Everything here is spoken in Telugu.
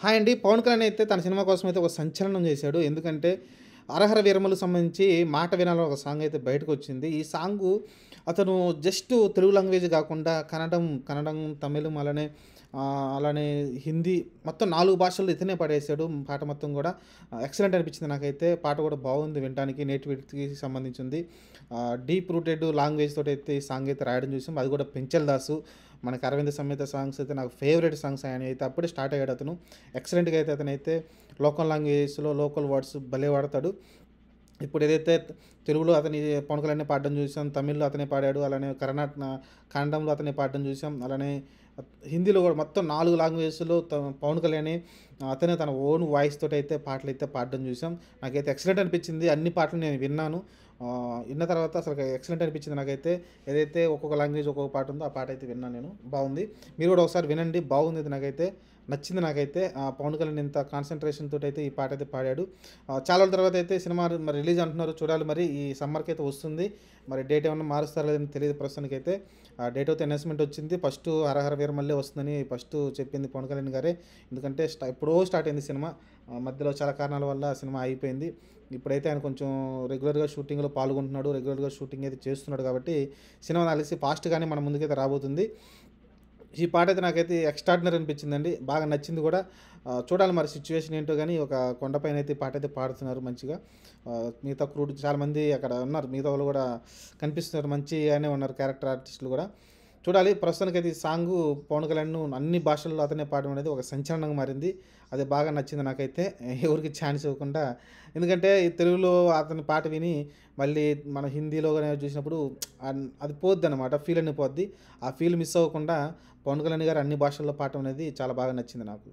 హాయ్ అండి. 'పవన్ కళ్యాణ్' అయితే తన సినిమా కోసం అయితే ఒక సంచలనం చేశాడు. ఎందుకంటే 'హరహర వీరమలు' సంబంధించి 'మాట వినాలో' ఒక సాంగ్ అయితే బయటకొచ్చింది. ఈ సాంగు అతను జస్ట్ తెలుగు లాంగ్వేజ్ గాకుండా కన్నడం, తమిళం అలానే హిందీ మొత్తం 4 భాషల్లో ఇతనే పాడేశాడు పాట మొత్తం గూడా. ఎక్సలెంట్ అనిపించింది నాకైతే. పాట గూడా బాగుంది వినటానికి. నేటివిటీకి సంబంధించింది. డీప్ రూటెడ్ లాంగ్వేజ్ తోటైతే ఈ సాంగ్ అయితే రాయడం చూసాం. అది కూడా పెంచల్ దాసు. మనకి 'అరవింద సమేత' సాంగ్స్ అయితే నాకు ఫేవరెట్ సాంగ్స్ ఆయనయి అయితే. అప్పుడే స్టార్ట్ అయ్యాడు అతను. ఎక్సలెంట్‌గా అయితే అతనైతే లోకల్ లాంగ్వేజెస్‌లో లోకల్ వర్డ్స్ భలే వాడతాడు. ఇప్పుడు ఏదైతే తెలుగులో అతని 'పవన్ కళ్యాణ్‌నే' పాడడం చూసాం. తమిళ్‌లో అతనే పాడాడు. అలానే కన్నడంలో అతనే పాడడం చూసాం. అలానే హిందీలో కూడా మొత్తం 4 లాంగ్వేజెస్‌లో 'పవన్ కళ్యాణే' అతనే తన ఓన్ వాయిస్ తోటైతే పాటలైతే పాడడం చూసాం. నాకైతే ఎక్సలెంట్ అనిపించింది. అన్ని పాటలు నేను విన్నాను. విన్న తర్వాత అసలు ఎక్సలెంట్ అనిపించింది నాకైతే. ఏదైతే ఒక్కొక్క లాంగ్వేజ్ ఒక్కొక్క పాట ఉందో ఆ పాట అయితే విన్నాను నేను. బాగుంది. మీరు కూడా ఒకసారి వినండి. బాగుంది ఇది నాకైతే. నచ్చింది నాకైతే. 'పవన్ కళ్యాణ్' ఇంత కాన్సంట్రేషన్ తోటైతే ఈ పాట అయితే పాడాడు. చాలా రోజుల తర్వాత అయితే సినిమా మరి రిలీజ్ అంటున్నారు. చూడాలి మరి ఈ సమ్మర్‌కి అయితే వస్తుంది. మరి డేట్ ఏమన్నా మారుస్తారో లేదో తెలీదు ప్రస్తుతానికైతే. ఆ డేట్ అయితే అనౌన్స్‌మెంట్ వచ్చింది. ఫస్ట్ 'హరహర వీరమల్లే' వస్తుందని ఫస్ట్ చెప్పింది 'పవన్ కళ్యాణ్' గారే. ఎందుకంటే ఎప్పుడో స్టార్ట్ అయింది సినిమా. మధ్యలో చాలా కారణాల వల్ల సినిమా ఆగిపోయింది. ఇప్పుడైతే ఆయన కొంచెం రెగ్యులర్‌గా షూటింగ్‌లో పాల్గొంటున్నాడు. రెగ్యులర్‌గా షూటింగ్ అయితే చేస్తున్నాడు కాబట్టి సినిమా నాకు తెలిసి ఫాస్ట్‌గానే మన ముందుకైతే రాబోతుంది. ఈ పాటైతే నాకైతే ఎక్స్ట్రార్డినరీ అనిపించిందండి. బాగా నచ్చింది గూడా. చూడాలి మరి సిట్యుయేషన్ ఏంటో గాని ఒక కొండపైనైతే ఈ పాటైతే పాడుతున్నారు మంచిగా. మిగతా క్రూడ్ చాలామంది అక్కడ ఉన్నారు. మిగతా వాళ్ళు గూడా కనిపిస్తున్నారు. మంచిగానే ఉన్నారు క్యారెక్టర్ ఆర్టిస్టులు గూడా. చూడాలి. ప్రస్తుతానికైతే ఈ సాంగు 'పవన్ కళ్యాణ్' అన్ని భాషల్లో అతనే పాడడం అనేది ఒక సంచలనంగా మారింది. అది బాగా నచ్చింది నాకైతే. ఎవరికీ ఛాన్స్ ఇవ్వకుండా. ఎందుకంటే ఈ తెలుగులో అతని పాట విని మళ్ళీ మన హిందీలో గాని చూసినప్పుడు అది పోద్దనమాట. ఫీల్ అనేది పోద్ది. ఆ ఫీల్ మిస్ అవ్వకుండా 'పవన్ కళ్యాణ్' గారు అన్ని భాషల్లో పాడటం అనేది చాలా బాగా నచ్చింది నాకు.